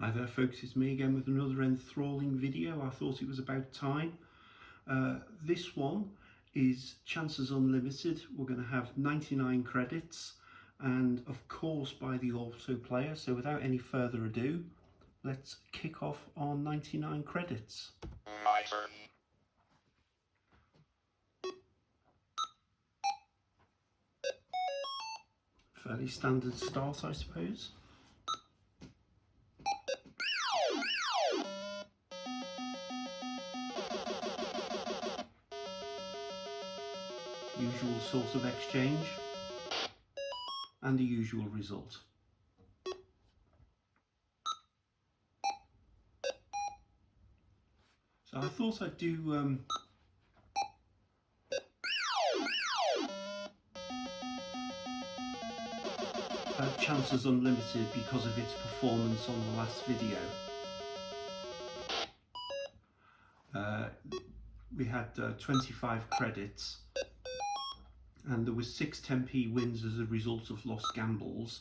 Hi there folks, it's me again with another enthralling video. I thought it was about time. This one is Chances Unlimited. We're going to have 99 credits and of course by the auto player. So without any further ado, let's kick off on 99 credits. My turn. Fairly standard start, I suppose. Usual sort of exchange and the usual result. So I thought I'd do Chances Unlimited because of its performance on the last video. We had 25 credits and there was 6 10p wins as a result of lost gambles.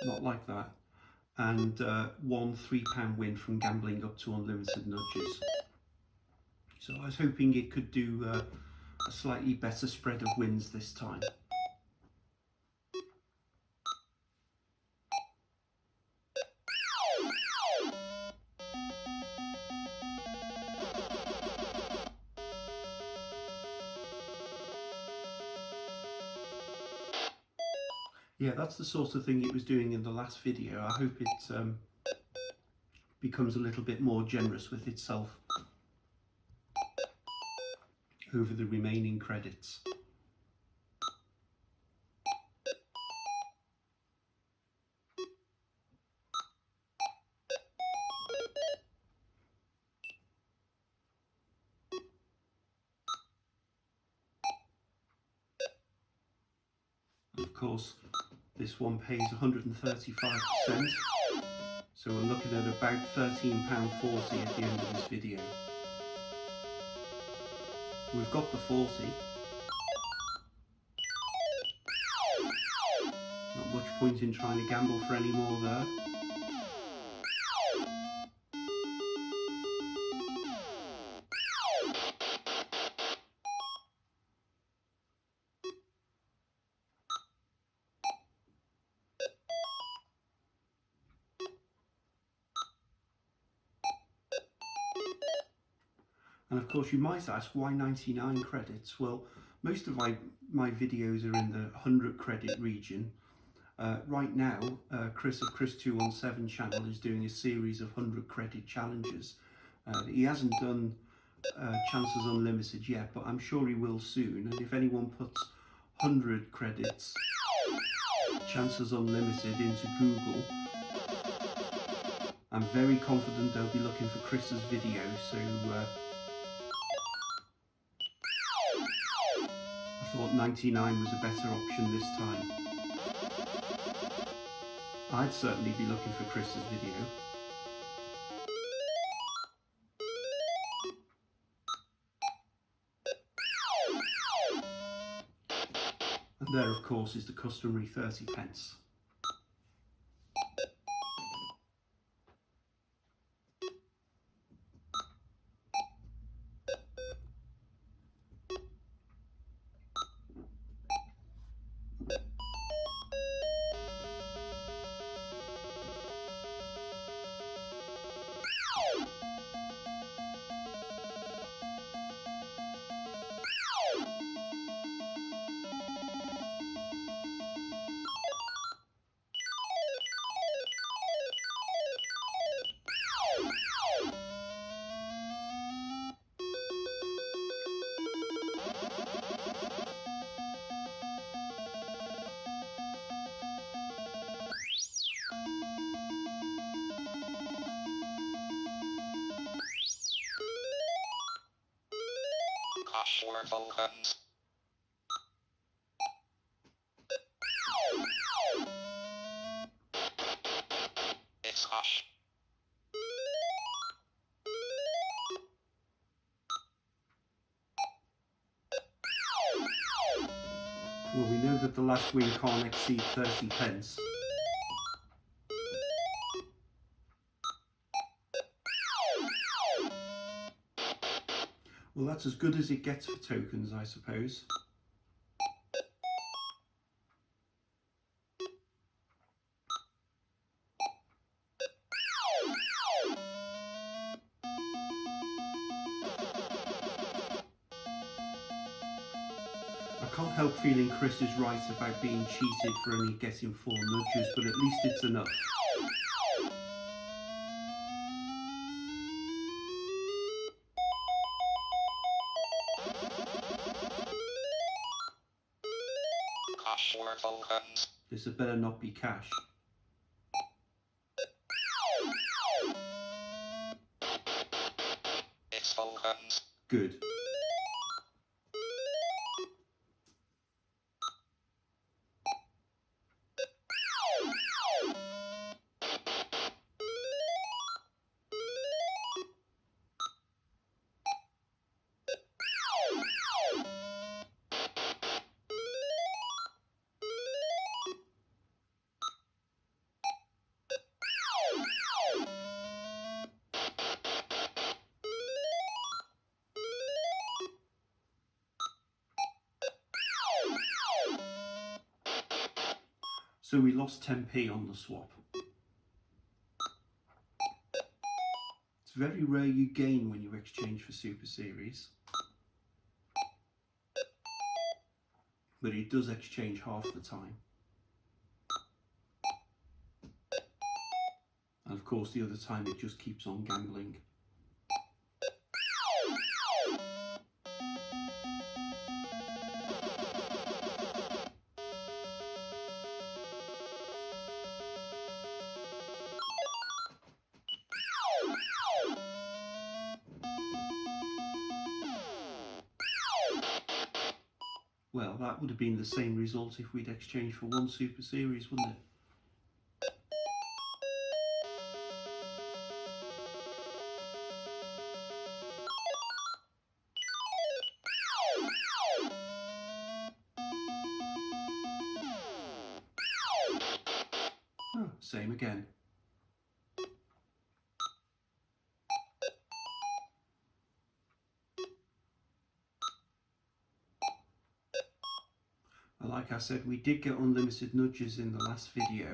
Not like that. And one £3 win from gambling up to unlimited nudges. So I was hoping it could do a slightly better spread of wins this time. Yeah, that's the sort of thing it was doing in the last video. I hope it becomes a little bit more generous with itself over the remaining credits. Of course, this one pays 135%, so we're looking at about £13.40 at the end of this video. We've got the 40. Not much point in trying to gamble for any more there. And of course you might ask, why 99 credits? Well, most of my videos are in the 100 credit region. Right now, Chris of Chris217 channel is doing a series of 100 credit challenges. He hasn't done Chances Unlimited yet, but I'm sure he will soon. And if anyone puts 100 credits Chances Unlimited into Google, I'm very confident they'll be looking for Chris's video. So I thought 99 was a better option this time. I'd certainly be looking for Chris's video. And there of course is the customary 30p. Cash or tokens. It's cash. Well, we know that the last win can't exceed 30p. Well, that's as good as it gets for tokens, I suppose. I can't help feeling Chris is right about being cheated for only getting 4 nudges, but at least it's enough. Cash or tokens. This had better not be cash. It's tokens. Good. So we lost 10p on the swap. It's very rare you gain when you exchange for Super Series. But it does exchange half the time. And of course the other time it just keeps on gambling. Well, that would have been the same result if we'd exchanged for 1 Super Series, wouldn't it? Oh, same again. Like I said, we did get unlimited nudges in the last video.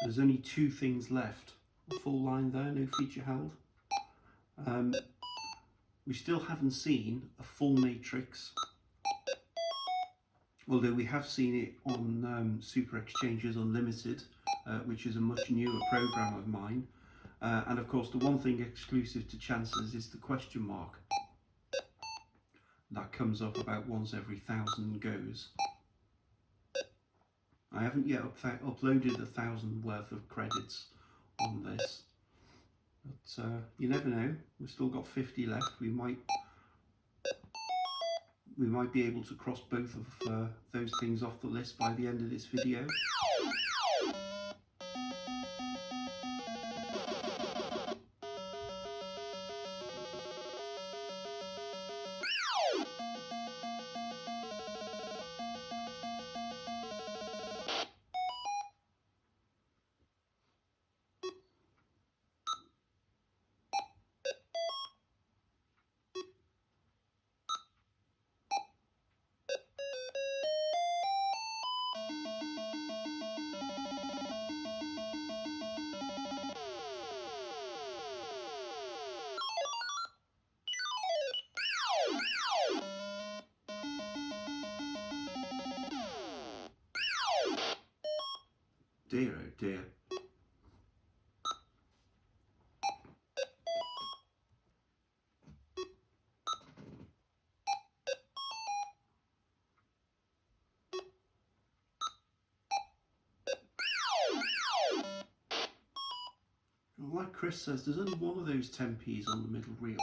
There's only 2 things left. A full line there, no feature held. We still haven't seen a full matrix, although we have seen it on Super Exchanges Unlimited, which is a much newer program of mine. And of course the one thing exclusive to Chances is the question mark. That comes up about once every 1,000 goes. I haven't yet uploaded 1,000 worth of credits on this, but you never know. We've still got 50 left. We might be able to cross both of those things off the list by the end of this video. Dear oh dear. Like Chris says, there's only one of those 10p's on the middle reel.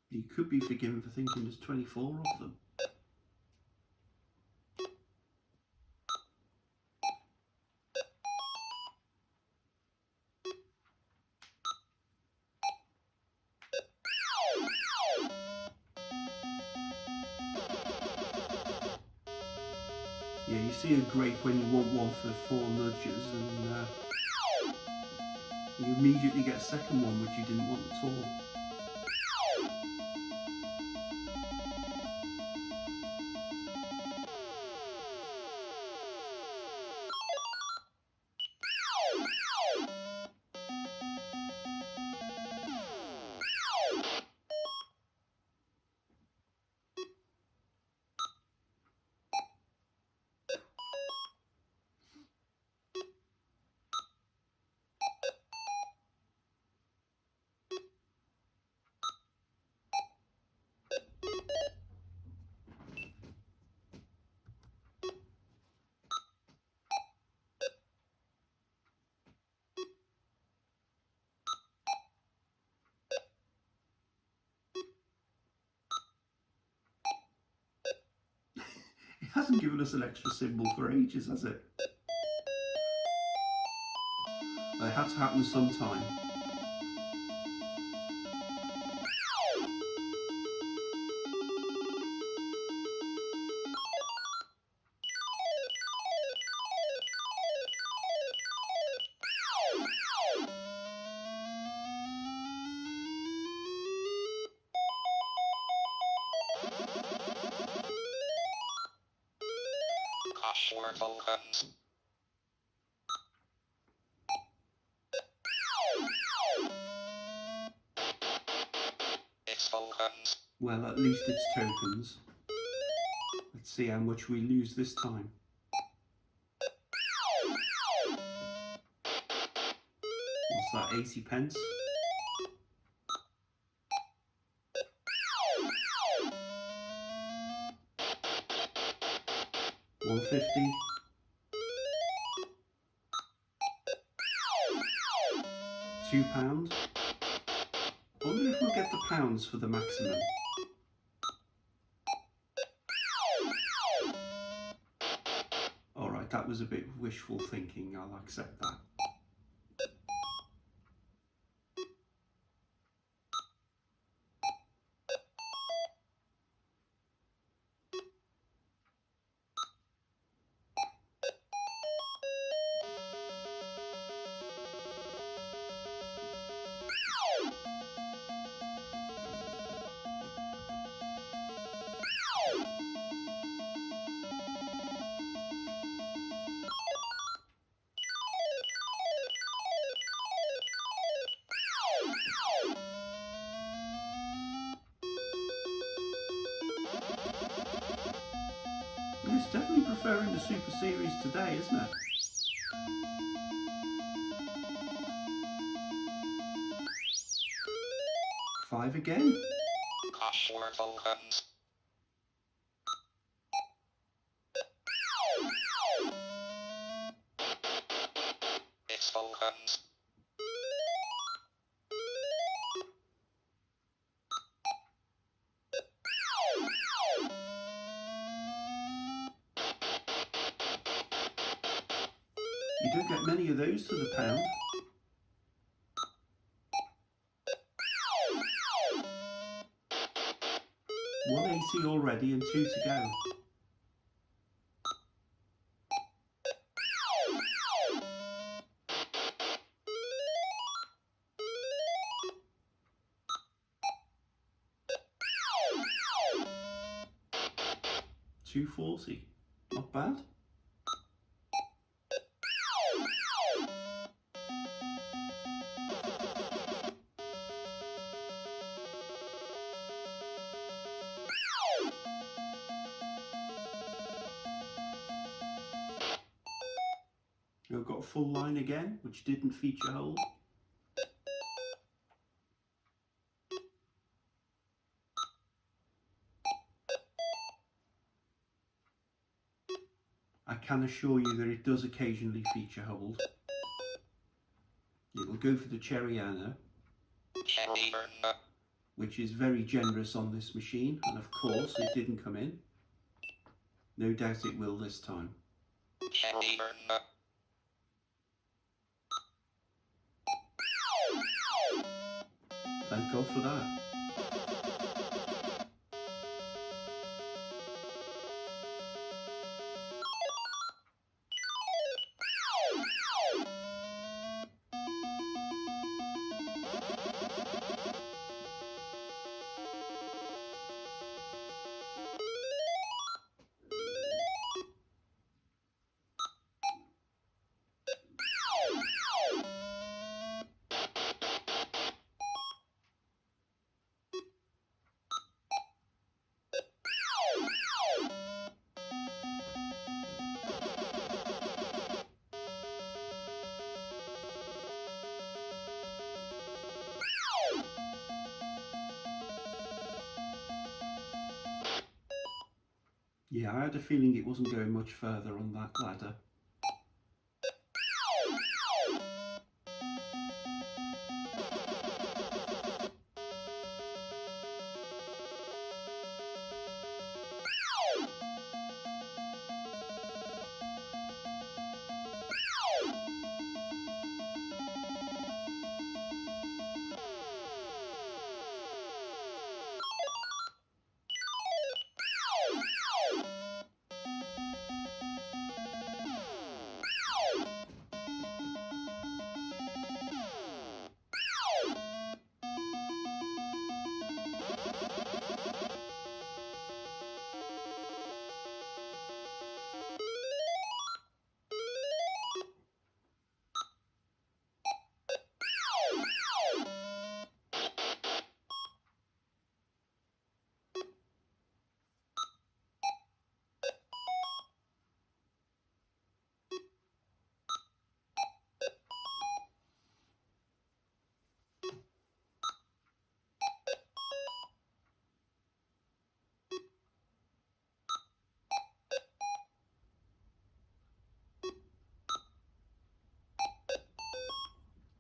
You could be forgiven for thinking there's 24 of them. see a grape when you want one for 4 nudges, and you immediately get a second one which you didn't want at all. It hasn't given us an extra symbol for ages, has it? It had to happen sometime. Password function. It's functions. Well, at least it's tokens. Let's see how much we lose this time. What's that, 80 pence? £1.50. £2. I wonder if we'll get the pounds for the maximum. Alright, that was a bit of wishful thinking, I'll accept that. It's definitely preferring the Super Series today, isn't it? £5 again. Password functions. It's functions. You don't get many of those to the pound. £1.80 already and 2 to go. £2.40. Not bad. We've got a full line again, which didn't feature hold. I can assure you that it does occasionally feature hold. It will go for the Cherryana, which is very generous on this machine, and of course it didn't come in. No doubt it will this time. Thank God for that. Yeah, I had a feeling it wasn't going much further on that ladder.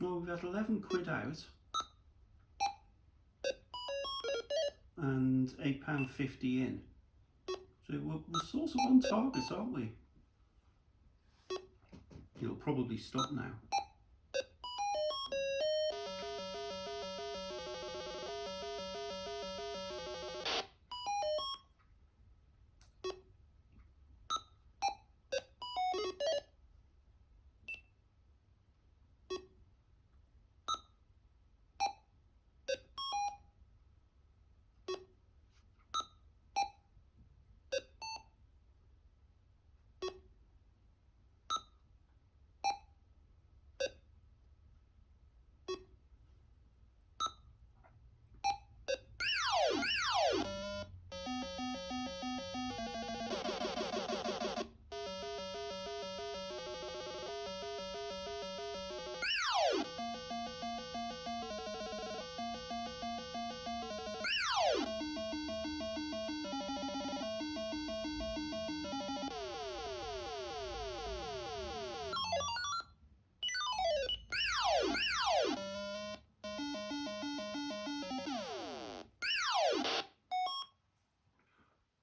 Well, we've had 11 quid out and £8.50 in. So we're sort of on target, aren't we? It'll probably stop now.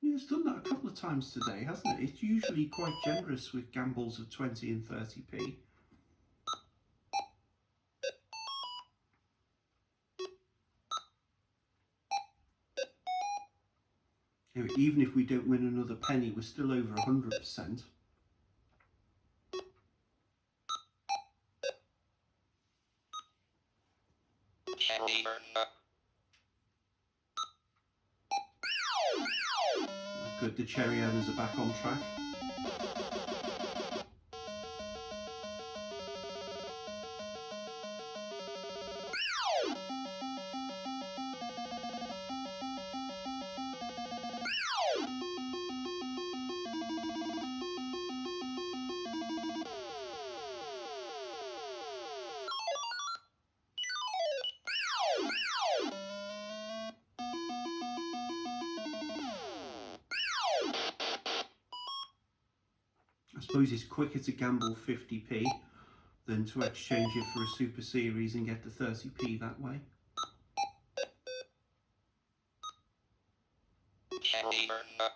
Yeah, it's done that a couple of times today, hasn't it? It's usually quite generous with gambles of 20 and 30p. Anyway, even if we don't win another penny, we're still over 100%. Cherry burn. Good, the cherry owners are back on track. I suppose it's quicker to gamble 50p than to exchange it for a Super Series and get the 30p that way. Cherry burn.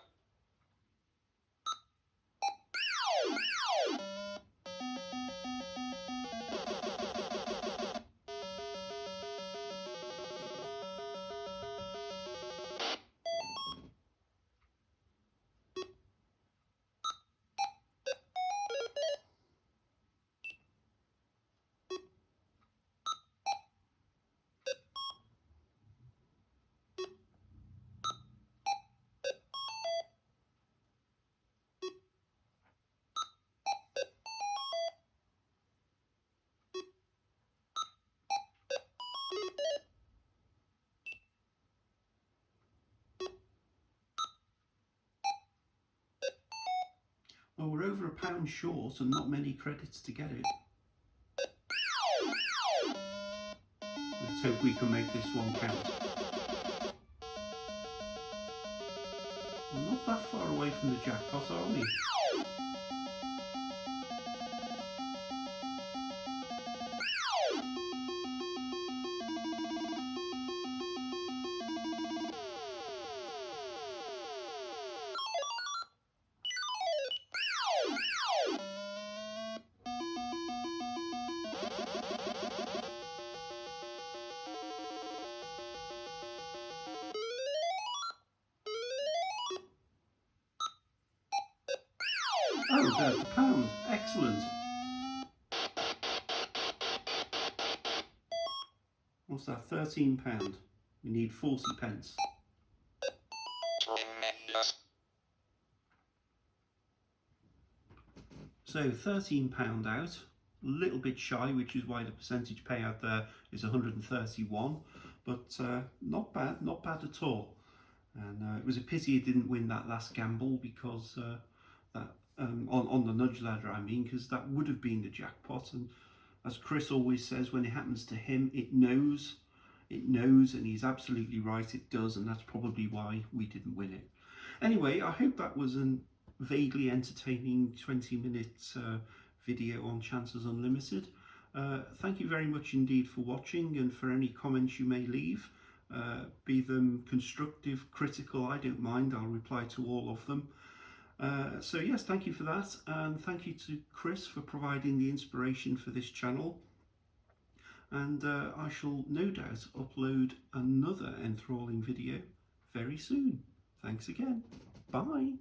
Well, we're over £1 short and not many credits to get it. Let's hope we can make this one count. Well, not not that far away from the jackpot, are we? Oh, there's the pound. Excellent. What's that? £13. We need 40 pence. So £13 out, a little bit shy, which is why the percentage payout there is 131, but not bad at all. And it was a pity it didn't win that last gamble, because that on the nudge ladder, I mean, because that would have been the jackpot. And as Chris always says, when it happens to him, it knows, and he's absolutely right, it does, and that's probably why we didn't win it. Anyway, I hope that was a vaguely entertaining 20-minute video on Chances Unlimited. Thank you very much indeed for watching, and for any comments you may leave, be them constructive, critical, I don't mind, I'll reply to all of them. So yes, thank you for that, and thank you to Chris for providing the inspiration for this channel. And I shall no doubt upload another enthralling video very soon. Thanks again. Bye.